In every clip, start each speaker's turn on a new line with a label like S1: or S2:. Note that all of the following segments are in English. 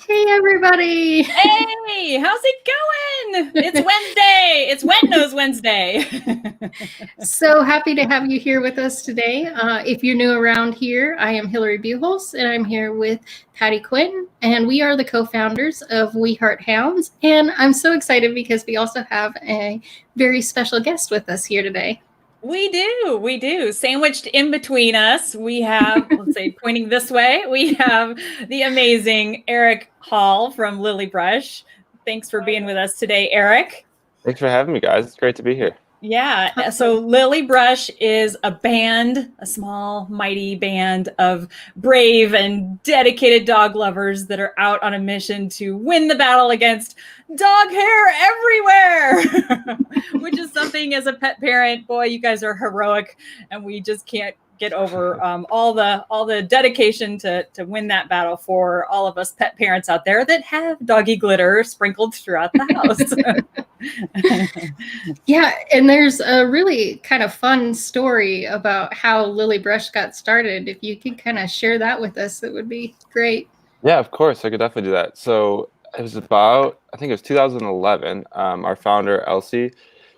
S1: Hey, everybody.
S2: Hey, how's it going? It's Wednesday. It's Wet Nose Wednesday.
S1: So happy to have you here with us today. If you're new around here, I am Hillary Buchholz, and I'm here with Patty Quinn, and we are the co-founders of We Heart Hounds. And I'm so excited because we also have a very special guest with us here today.
S2: We do. Sandwiched in between us, we have, let's say, pointing this way, we have the amazing Eric Hall from Lilly Brush. Thanks for being with us today, Eric.
S3: Thanks for having me, guys. It's great to be here.
S2: Yeah. So Lilly Brush is a band, a small, mighty band of brave and dedicated dog lovers that are out on a mission to win the battle against dog hair everywhere, which is something as a pet parent, boy, you guys are heroic, and we just can't get over all the dedication to win that battle for all of us pet parents out there that have doggy glitter sprinkled throughout the house.
S1: Yeah, and there's a really kind of fun story about how Lilly Brush got started. If you could kind of share that with us, it would be great.
S3: Yeah, of course. I could definitely do that. So it was about, I think it was 2011. Our founder, Elsie,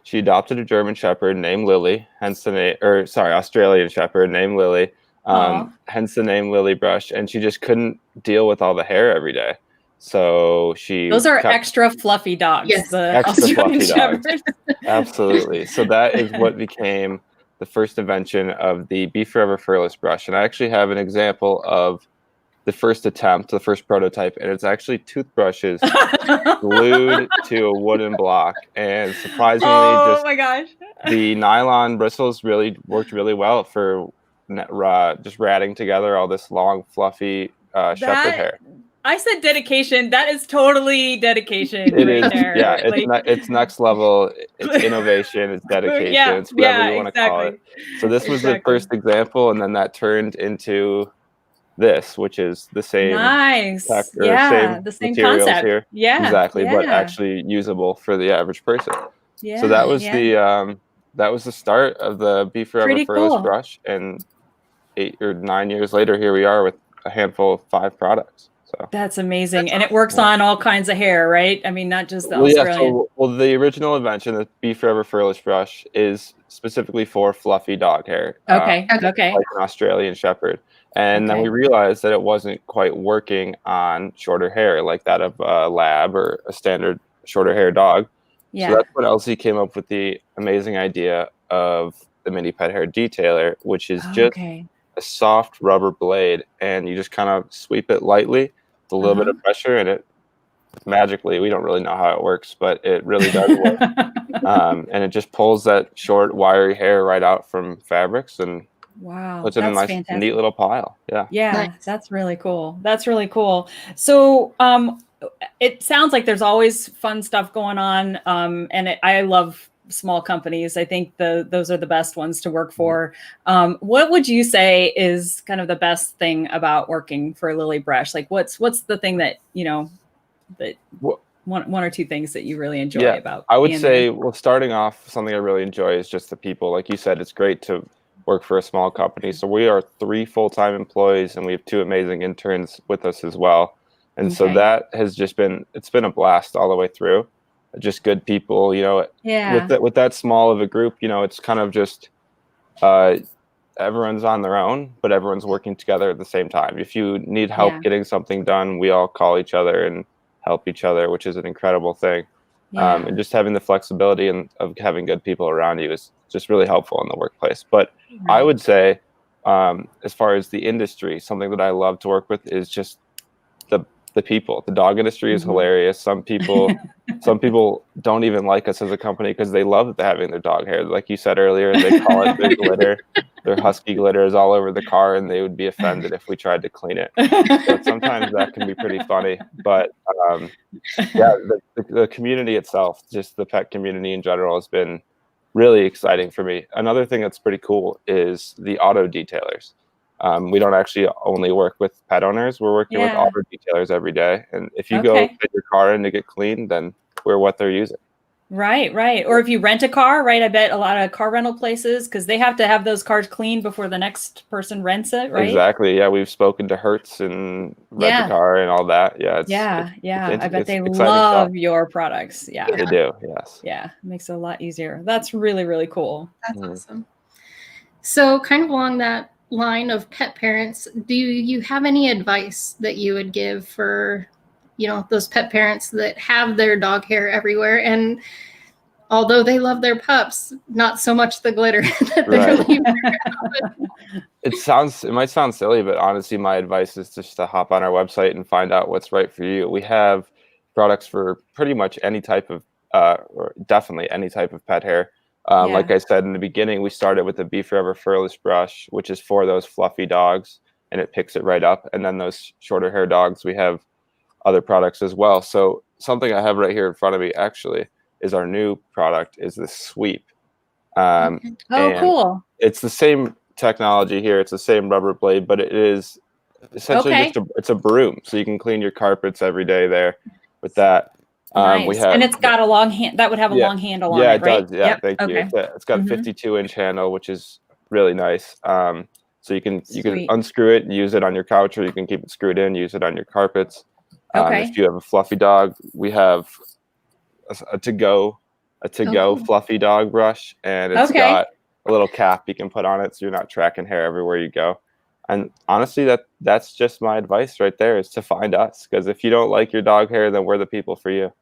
S3: she adopted a German Shepherd named Lily, hence the name, or sorry, Australian Shepherd named Lily, hence the name Lilly Brush. And she just couldn't deal with all the hair every day. So
S2: those are extra fluffy dogs.
S1: Yes,
S2: the
S3: extra
S2: Australian
S3: fluffy dogs. Absolutely. So that is what became the first invention of the Be Forever Furless brush. And I actually have an example of the first attempt, the first prototype, and it's actually toothbrushes glued to a wooden block. And surprisingly,
S2: my gosh,
S3: the nylon bristles really worked really well for just ratting together all this long, fluffy shepherd hair.
S2: I said dedication. That is totally dedication.
S3: It
S2: right
S3: is,
S2: there.
S3: yeah. It's next level. It's innovation. It's dedication. It's whatever you want to call it. So this was the first example, and then that turned into this, which is the same.
S2: Nice.
S3: The same concept here.
S2: Yeah,
S3: exactly. But actually usable for the average person. Yeah. So that was the start of the Be Forever Furless brush, and 8 or 9 years later, here we are with a handful of 5 products. So
S2: that's amazing. And it works on all kinds of hair, right? I mean, not just the Australian.
S3: The original invention, the Be Forever Furless brush, is specifically for fluffy dog hair.
S2: Okay.
S3: Like an Australian Shepherd. And then we realized that it wasn't quite working on shorter hair, like that of a lab or a standard shorter hair dog. Yeah. So that's when Elsie came up with the amazing idea of the mini pet hair detailer, which is just a soft rubber blade, and you just kind of sweep it lightly with a little bit of pressure, and it magically, we don't really know how it works, but it really does work. And it just pulls that short, wiry hair right out from fabrics and puts it in a nice, neat little pile.
S2: Yeah, nice. That's really cool. So it sounds like there's always fun stuff going on, and I love small companies. I think those are the best ones to work for. What would you say is kind of the best thing about working for Lilly Brush? Like what's the thing that, that one or two things that you really enjoy about?
S3: I would say, well, starting off, something I really enjoy is just the people. Like you said, it's great to work for a small company. So we are 3 full-time employees, and we have 2 amazing interns with us as well. And so that has just it's been a blast all the way through. Just good people, with that small of a group, it's kind of just everyone's on their own, but everyone's working together at the same time. If you need help getting something done, we all call each other and help each other, which is an incredible thing. And just having the flexibility of having good people around you is just really helpful in the workplace. But I would say, as far as the industry, something that I love to work with is just the people. The dog industry is hilarious. Some people don't even like us as a company because they love having their dog hair. Like you said earlier, they call it their glitter. Their husky glitter is all over the car, and they would be offended if we tried to clean it. So sometimes that can be pretty funny. But the community itself, just the pet community in general, has been really exciting for me. Another thing that's pretty cool is the auto detailers. We don't actually only work with pet owners. We're working with auto detailers every day. And if you go get your car in to get cleaned, then we're what they're using.
S2: Right, right. Or if you rent a car, right? I bet a lot of car rental places, because they have to have those cars cleaned before the next person rents it, right?
S3: Exactly. Yeah, we've spoken to Hertz and Rent a
S2: Yeah.
S3: Car and all that. Yeah,
S2: Yeah. I bet
S3: it's
S2: they
S3: exciting stuff.
S2: love your products. Yeah.
S3: They do. Yes.
S2: Yeah. It makes it a lot easier. That's really, really cool.
S1: That's awesome. So kind of along that line of pet parents, do you have any advice that you would give for, those pet parents that have their dog hair everywhere, and although they love their pups, not so much the glitter that they're leaving around?
S3: It might sound silly, but honestly, my advice is just to hop on our website and find out what's right for you. We have products for pretty much any type of, or definitely any type of pet hair. Like I said in the beginning, we started with the Be Forever Furless Brush, which is for those fluffy dogs, and it picks it right up. And then those shorter hair dogs, we have other products as well. So something I have right here in front of me actually is our new product, is the Sweep.
S2: Cool.
S3: It's the same technology here. It's the same rubber blade, but it is essentially it's a broom. So you can clean your carpets every day there with that.
S2: Nice. And it's got a long hand. That would have a long handle on it, right?
S3: Yeah, it does. Yeah, thank you. It's got a 52-inch handle, which is really nice. So you can unscrew it and use it on your couch, or you can keep it screwed in, use it on your carpets. If you have a fluffy dog, we have a to-go fluffy dog brush, and it's got a little cap you can put on it so you're not tracking hair everywhere you go. And honestly, that's just my advice right there, is to find us, because if you don't like your dog hair, then we're the people for you.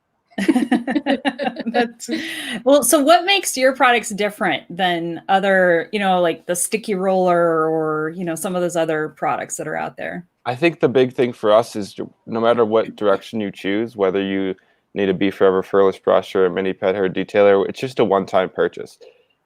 S2: So what makes your products different than other, like the sticky roller or, some of those other products that are out there?
S3: I think the big thing for us is, no matter what direction you choose, whether you need a Be Forever Furless brush or a mini pet hair detailer, it's just a one-time purchase.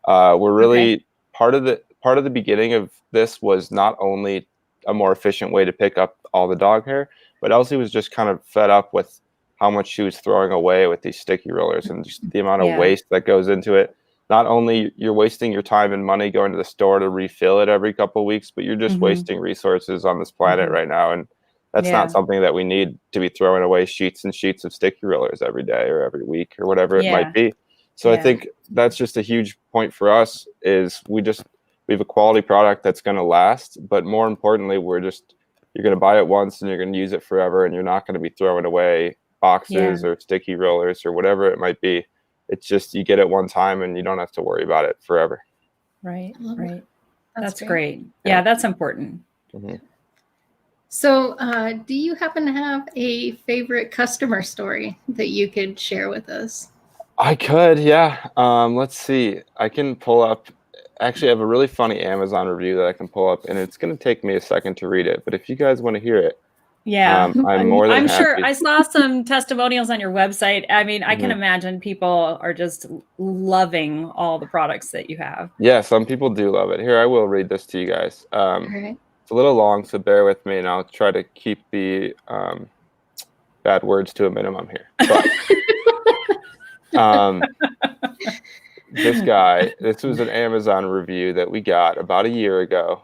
S3: We're really part of the beginning of this was not only a more efficient way to pick up all the dog hair, but Elsie was just kind of fed up with how much she was throwing away with these sticky rollers and just the amount of waste that goes into it. Not only you're wasting your time and money going to the store to refill it every couple of weeks, but you're just wasting resources on this planet right now. And that's not something that we need to be throwing away sheets and sheets of sticky rollers every day or every week or whatever it might be. So I think that's just a huge point for us, is we have a quality product that's going to last, but more importantly, you're going to buy it once and you're going to use it forever, and you're not going to be throwing away boxes or sticky rollers or whatever it might be. It's just, you get it one time and you don't have to worry about it forever.
S2: Right. That's great. Yeah, that's important.
S1: So do you happen to have a favorite customer story that you could share with us?
S3: I could, yeah. Let's see. I can pull up. Actually, I have a really funny Amazon review that I can pull up, and it's going to take me a second to read it. But if you guys want to hear it, I'm more than happy.
S2: Sure. I saw some testimonials on your website. I mean, I can imagine people are just loving all the products that you have.
S3: Yeah, some people do love it. Here, I will read this to you guys. It's a little long, so bear with me, and I'll try to keep the bad words to a minimum here. But this was an Amazon review that we got about a year ago.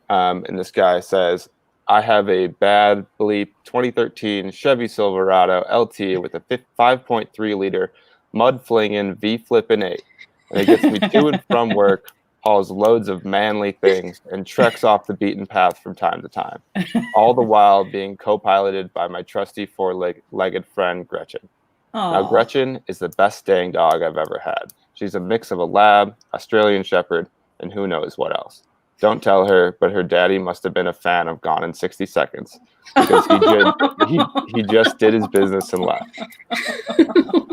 S3: And this guy says, I have a bad bleep 2013 Chevy Silverado LT with a 5.3 liter mud flinging V flippin' 8. And it gets me to and from work, hauls loads of manly things, and treks off the beaten path from time to time, all the while being co-piloted by my trusty four-legged friend, Gretchen.
S2: Aww.
S3: Now, Gretchen is the best staying dog I've ever had. She's a mix of a lab, Australian Shepherd, and who knows what else. Don't tell her, but her daddy must have been a fan of Gone in 60 Seconds, because he just did his business and left.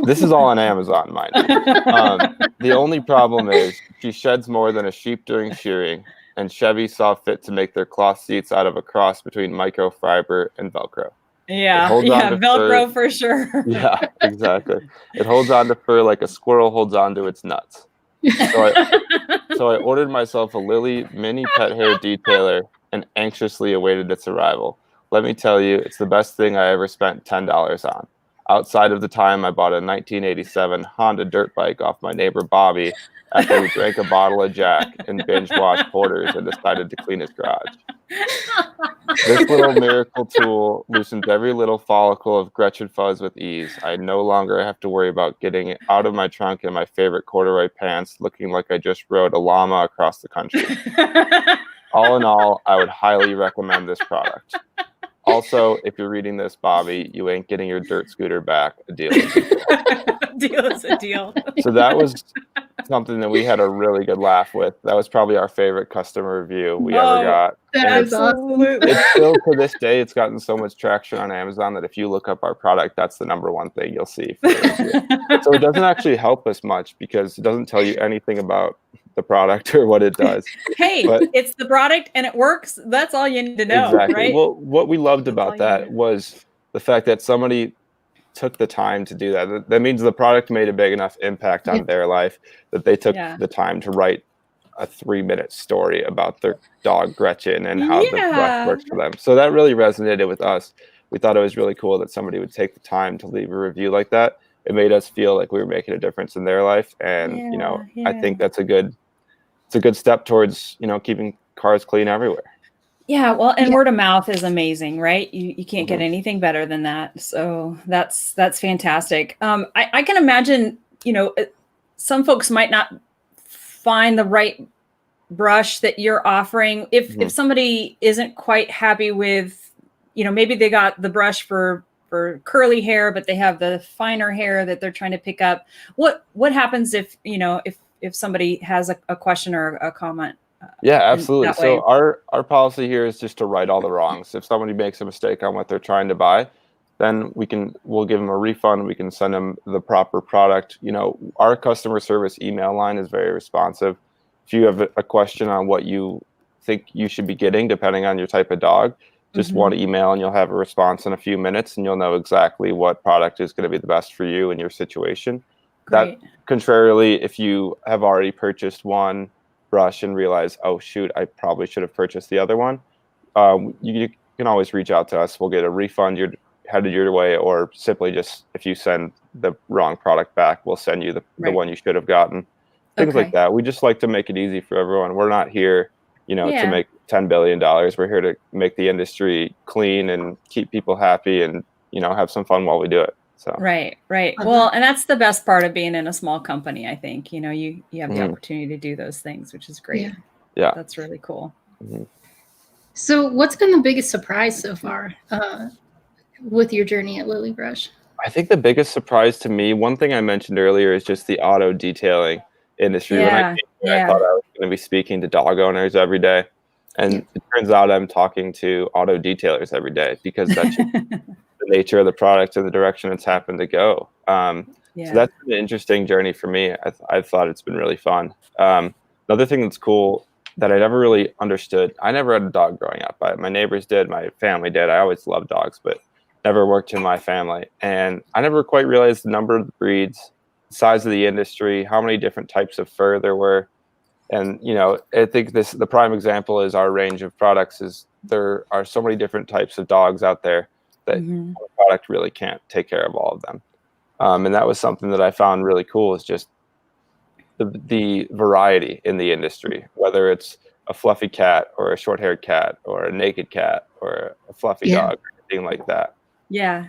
S3: This is all on Amazon, mind you. The only problem is she sheds more than a sheep during shearing, and Chevy saw fit to make their cloth seats out of a cross between microfiber and Velcro.
S2: Yeah, Velcro for sure.
S3: Yeah, exactly. It holds on to fur like a squirrel holds on to its nuts. So I ordered myself a Lilly mini pet hair detailer and anxiously awaited its arrival. Let me tell you, it's the best thing I ever spent $10 on. outside of the time I bought a 1987 Honda dirt bike off my neighbor Bobby after he drank a bottle of Jack and binge watched Porters and decided to clean his garage. This little miracle tool loosens every little follicle of Gretchen fuzz with ease. I no longer have to worry about getting it out of my trunk in my favorite corduroy pants, looking like I just rode a llama across the country. All in all, I would highly recommend this product. Also, if you're reading this, Bobby, you ain't getting your dirt scooter back. A deal is a deal.
S2: Deal is a deal.
S3: So that was something that we had a really good laugh with. That was probably our favorite customer review we ever got.
S1: That is awesome.
S3: It's still, to this day, it's gotten so much traction on Amazon that if you look up our product, that's the #1 thing you'll see. So it doesn't actually help us much because it doesn't tell you anything about the product or what it does.
S2: Hey, but it's the product and it works. That's all you need to know,
S3: exactly.
S2: Right?
S3: Well, what we loved about that was the fact that somebody took the time to do that. That means the product made a big enough impact on their life that they took the time to write a 3-minute story about their dog Gretchen and how the brush works for them. So that really resonated with us. We thought it was really cool that somebody would take the time to leave a review like that. It made us feel like we were making a difference in their life. And, I think that's a good step towards, keeping cars clean everywhere.
S2: Yeah, well, and word of mouth is amazing, right? You can't get anything better than that. So that's fantastic. I can imagine, some folks might not find the right brush that you're offering. If somebody isn't quite happy with, maybe they got the brush for curly hair, but they have the finer hair that they're trying to pick up. What happens if somebody has a question or a comment?
S3: Yeah, absolutely. So our policy here is just to right all the wrongs. If somebody makes a mistake on what they're trying to buy, then we'll give them a refund. We can send them the proper product. Our customer service email line is very responsive. If you have a question on what you think you should be getting, depending on your type of dog, just one email and you'll have a response in a few minutes and you'll know exactly what product is going to be the best for you and your situation.
S2: Great.
S3: That, contrarily, if you have already purchased one brush and realize, oh shoot, I probably should have purchased the other one, you can always reach out to us. We'll get a refund headed your way, or simply just, if you send the wrong product back, we'll send you the one you should have gotten. Things like that. We just like to make it easy for everyone. We're not here, to make $10 billion. We're here to make the industry clean and keep people happy and, have some fun while we do it. So.
S2: Right. Well, and that's the best part of being in a small company, I think. You have the opportunity to do those things, which is great.
S3: Yeah.
S2: That's really cool.
S1: So what's been the biggest surprise so far with your journey at Lilly Brush?
S3: I think the biggest surprise to me, one thing I mentioned earlier, is just the auto detailing industry. When I came here, I thought I was going to be speaking to dog owners every day. And it turns out I'm talking to auto detailers every day because that's the nature of the product and the direction it's happened to go. So that's been an interesting journey for me. I've thought it's been really fun. Another thing that's cool that I never really understood, I never had a dog growing up. My neighbors did, my family did. I always loved dogs, but never worked in my family. And I never quite realized the number of the breeds, size of the industry, how many different types of fur there were. And, I think the prime example is our range of products is there are so many different types of dogs out there that the product really can't take care of all of them. And that was something that I found really cool, is just the variety in the industry, whether it's a fluffy cat or a short-haired cat or a naked cat or a fluffy dog, or anything like that.
S2: Yeah.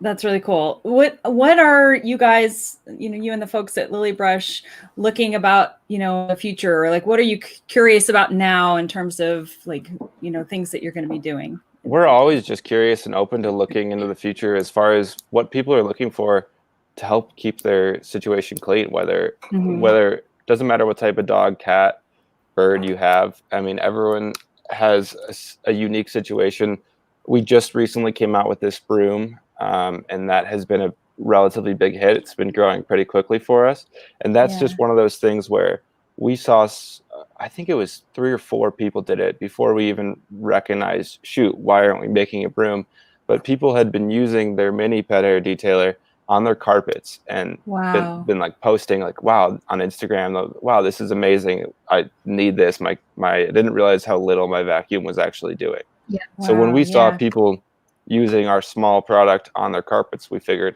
S2: That's really cool. What are you guys, you and the folks at Lilly Brush looking about, the future? Or what are you curious about now in terms of things that you're going to be doing?
S3: We're always just curious and open to looking into the future as far as what people are looking for to help keep their situation clean, whether doesn't matter what type of dog, cat, bird you have. I mean, everyone has a unique situation. We just recently came out with this broom, and that has been a relatively big hit. It's been growing pretty quickly for us. And that's just one of those things where we saw, I think it was 3 or 4 people did it before we even recognized, shoot, why aren't we making a broom? But people had been using their mini pet hair detailer on their carpets and been posting wow, on Instagram, wow, this is amazing. I need this. I didn't realize how little my vacuum was actually doing. So when we saw people using our small product on their carpets, we figured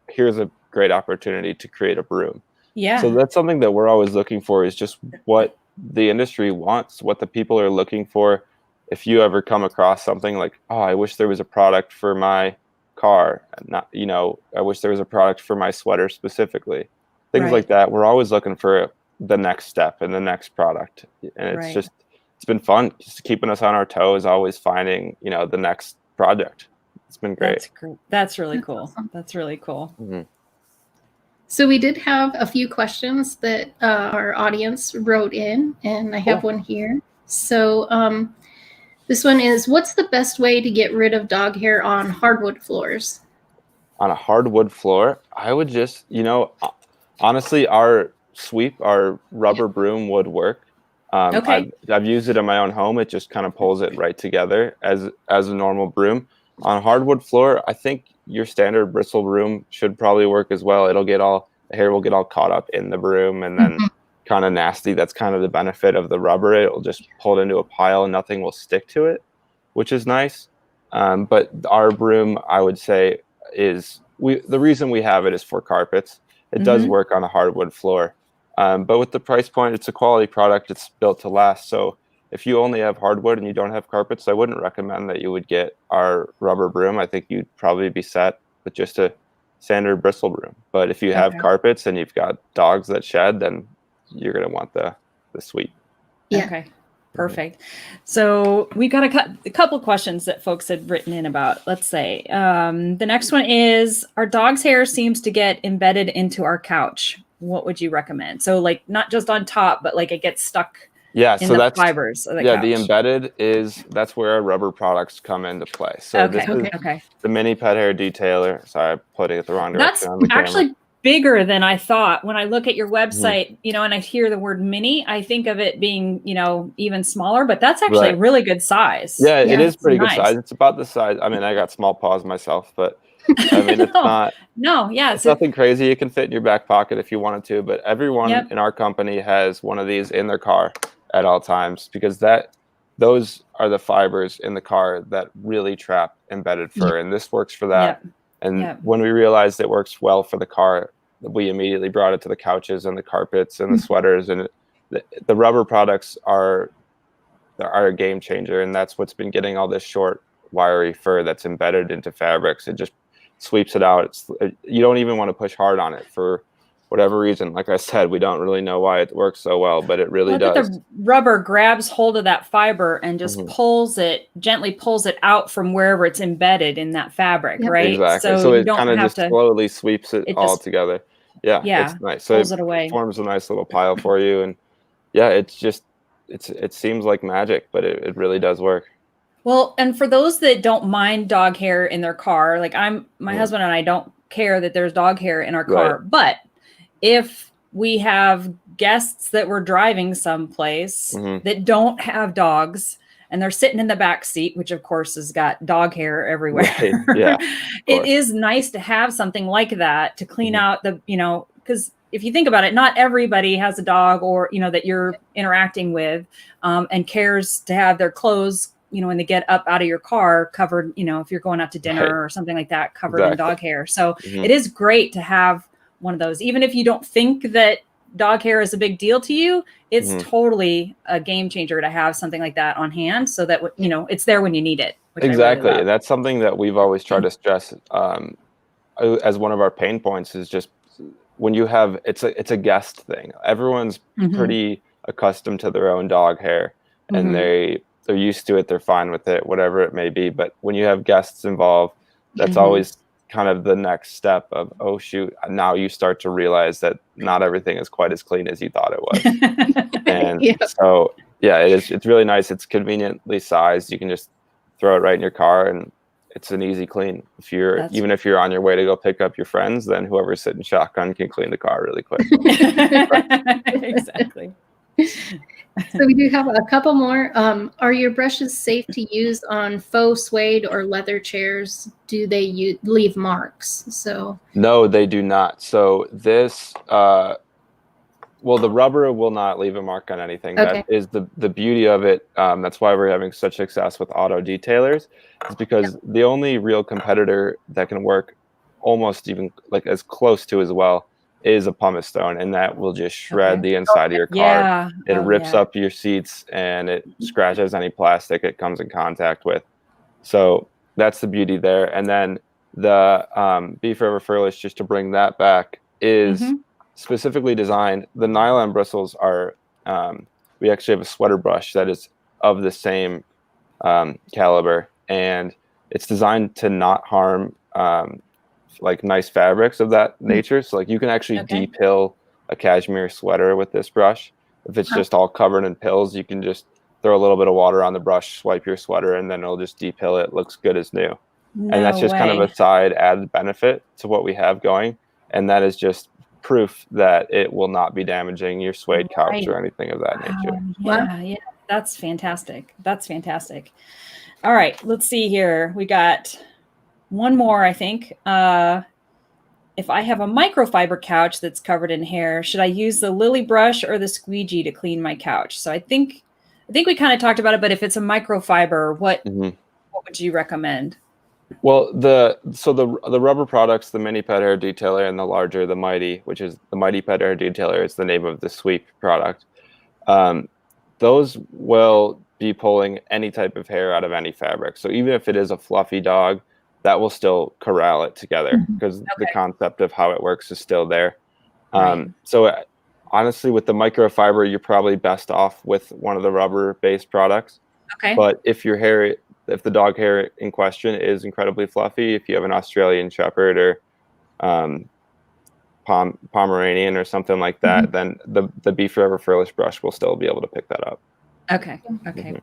S3: here's a great opportunity to create a broom.
S2: Yeah.
S3: So that's something that we're always looking for, is just what the industry wants, what the people are looking for. If you ever come across something like, oh, I wish there was a product for my car, not, you know, I wish there was a product for my sweater specifically, things like that. We're always looking for the next step and the next product. And it's just, it's been fun, just keeping us on our toes, always finding, you know, the next project. It's been great.
S2: That's great. That's really cool.
S1: Awesome.
S2: That's really cool.
S3: Mm-hmm.
S1: So we did have a few questions that our audience wrote in, and I have one here. So this one is, what's the best way to get rid of dog hair on hardwood floors?
S3: On a hardwood floor, I would just, you know, honestly, our rubber broom would work. I've used it in my own home. It just kind of pulls it right together as a normal broom. On a hardwood floor, I think your standard bristle broom should probably work as well. The hair will get all caught up in the broom and then kind of nasty. That's kind of the benefit of the rubber. It'll just pull it into a pile and nothing will stick to it, which is nice. But our broom, I would say, the reason we have it is for carpets. It does work on a hardwood floor. But with the price point, it's a quality product. It's built to last. So if you only have hardwood and you don't have carpets, I wouldn't recommend that you would get our rubber broom. I think you'd probably be set with just a standard bristle broom. But if you have carpets and you've got dogs that shed, then you're going to want the suite.
S1: Yeah.
S2: Okay. Perfect. So we've got a couple questions that folks had written in about. Let's say the next one is, our dog's hair seems to get embedded into our couch. What would you recommend? So like not just on top, but like it gets stuck in the fibers of the couch.
S3: The embedded that's where our rubber products come into play. So this is the mini pet hair detailer. Sorry, I'm putting it the wrong direction on the camera.
S2: That's actually bigger than I thought. When I look at your website, you know, and I hear the word mini, I think of it being, you know, even smaller, but that's actually a really good size.
S3: Yeah, it is pretty good size. It's about the size. I mean, I got small paws myself, but I mean, it's not.
S2: No, yeah.
S3: It's nothing crazy. It can fit in your back pocket if you wanted to, but everyone in our company has one of these in their car at all times, because those are the fibers in the car that really trap embedded fur, and this works for that. And when we realized it works well for the car, we immediately brought it to the couches and the carpets and the sweaters, and the rubber products are a game changer, and that's what's been getting all this short, wiry fur that's embedded into fabrics. It just sweeps it out. You don't even want to push hard on it for whatever reason. Like I said, we don't really know why it works so well, but it really does.
S2: The rubber grabs hold of that fiber and just gently pulls it out from wherever it's embedded in that fabric, right?
S3: Exactly. So it kind of just slowly sweeps it all together. Yeah, it's nice. So
S2: pulls it away.
S3: Forms a nice little pile for you, and it seems like magic, but it really does work.
S2: Well, and for those that don't mind dog hair in their car, like my husband and I don't care that there's dog hair in our car, but if we have guests that we're driving someplace that don't have dogs and they're sitting in the back seat, which of course has got dog hair everywhere. It is nice to have something like that to clean out because if you think about it, not everybody has a dog or, that you're interacting with and cares to have their clothes, when they get up out of your car covered, if you're going out to dinner or something like that, covered in dog hair. So it is great to have one of those. Even if you don't think that dog hair is a big deal to you, it's totally a game changer to have something like that on hand so that, it's there when you need it.
S3: Exactly. Really that's something that we've always tried to stress as one of our pain points is just when you have, it's a guest thing. Everyone's pretty accustomed to their own dog hair and they're used to it. They're fine with it, whatever it may be. But when you have guests involved, that's always kind of the next step of, oh shoot, now you start to realize that not everything is quite as clean as you thought it was. And so it's really nice. It's conveniently sized. You can just throw it right in your car and it's an easy clean. Even if you're on your way to go pick up your friends, then whoever's sitting shotgun can clean the car really quick.
S2: Exactly.
S1: So we do have a couple more. Are your brushes safe to use on faux suede or leather chairs? Do they leave marks? So
S3: no, they do not. So this Well, the rubber will not leave a mark on anything.
S1: Okay.
S3: That is the beauty of it. That's why we're having such success with auto detailers, is because the only real competitor that can work almost even like as close to as well is a pumice stone, and that will just shred the inside of your car.
S2: Yeah.
S3: It rips up your seats and it scratches any plastic it comes in contact with. So that's the beauty there. And then the Be Forever Furless, just to bring that back, is specifically designed. The nylon bristles are, we actually have a sweater brush that is of the same caliber, and it's designed to not harm like nice fabrics of that nature. So like you can actually de-pill a cashmere sweater with this brush. If it's just all covered in pills, you can just throw a little bit of water on the brush, swipe your sweater, and then it'll just de-pill it. Looks good as new. And that's just kind of a side added benefit to what we have going. And that is just proof that it will not be damaging your suede couch or anything of that nature.
S2: Yeah. That's fantastic. That's fantastic. All right, let's see here. We got one more, I think. If I have a microfiber couch that's covered in hair, should I use the Lilly brush or the squeegee to clean my couch? So I think we kind of talked about it, but if it's a microfiber, what would you recommend?
S3: Well, the rubber products, the mini pet hair detailer, and the larger, the mighty, which is the mighty pet hair detailer, is the name of the sweep product. Those will be pulling any type of hair out of any fabric. So even if it is a fluffy dog, that will still corral it together, because the concept of how it works is still there. So honestly, with the microfiber, you're probably best off with one of the rubber-based products. But if the dog hair in question is incredibly fluffy, if you have an Australian Shepherd or Pomeranian or something like that, then the Be Forever Furless brush will still be able to pick that up.
S2: Okay.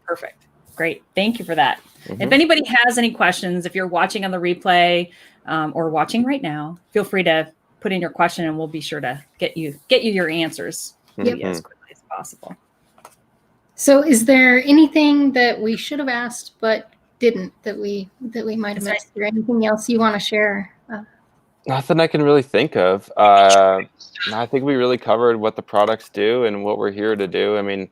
S2: Perfect. Great. Thank you for that. If anybody has any questions, if you're watching on the replay or watching right now, feel free to put in your question and we'll be sure to get you your answers as quickly as possible.
S1: So is there anything that we should have asked but didn't, that we might have missed, or anything else you want to share?
S3: Nothing I can really think of. I think we really covered what the products do and what we're here to do. I mean,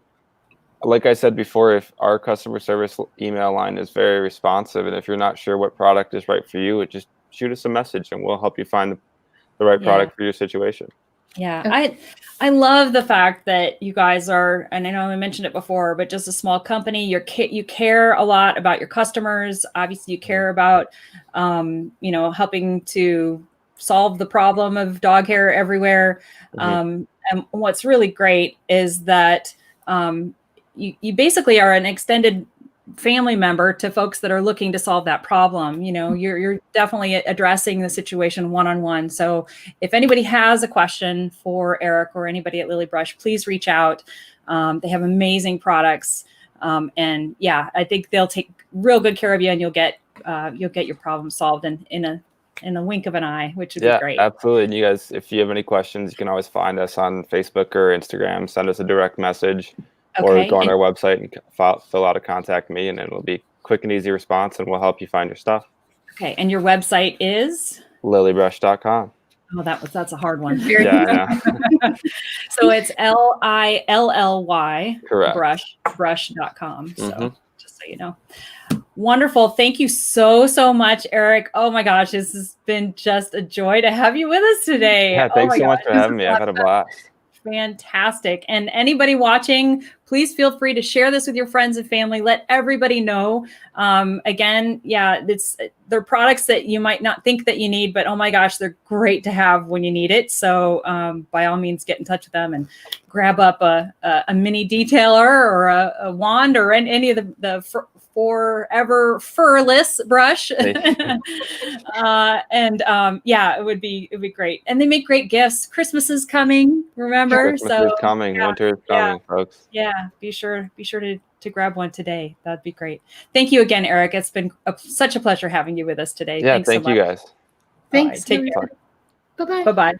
S3: like I said before, if our customer service email line is very responsive, and if you're not sure what product is right for you, just shoot us a message and we'll help you find the right product for your situation.
S2: Yeah, I love the fact that you guys are, and I know I mentioned it before, but just a small company. You care a lot about your customers. Obviously, you care about helping to solve the problem of dog hair everywhere. And what's really great is that you basically are an extended family member to folks that are looking to solve that problem. You're definitely addressing the situation one-on-one. So if anybody has a question for Eric or anybody at Lilly Brush, please reach out. They have amazing products. And I think they'll take real good care of you, and you'll get your problem solved in a wink of an eye, which would be great.
S3: Yeah, absolutely. And you guys, if you have any questions, you can always find us on Facebook or Instagram, send us a direct message. Or go on our website and fill out a contact me, and it'll be quick and easy response, and we'll help you find your stuff.
S2: Okay. And your website is?
S3: lillybrush.com.
S2: Oh, that's a hard one.
S3: Yeah, I know.
S2: So it's LILLY
S3: Correct.
S2: brush.com. So just so you know. Wonderful. Thank you so much, Eric. Oh my gosh, this has been just a joy to have you with us today.
S3: Yeah, thanks so much for having me. I've had a blast.
S2: Fantastic. And anybody watching, please feel free to share this with your friends and family. Let everybody know. Again, they're products that you might not think that you need, but oh my gosh, they're great to have when you need it. So by all means, get in touch with them and grab up a mini detailer or a wand or any of the forever furless brush. It would be great. And they make great gifts. Christmas is coming, remember?
S3: Christmas is coming. Winter is coming, folks.
S2: Yeah, be sure to grab one today. That'd be great. Thank you again, Eric. It's been such a pleasure having you with us today.
S3: Yeah,
S2: Thanks so much.
S3: Thank you guys.
S1: Thanks.
S2: Right, take care.
S1: Bye-bye.
S2: Bye-bye.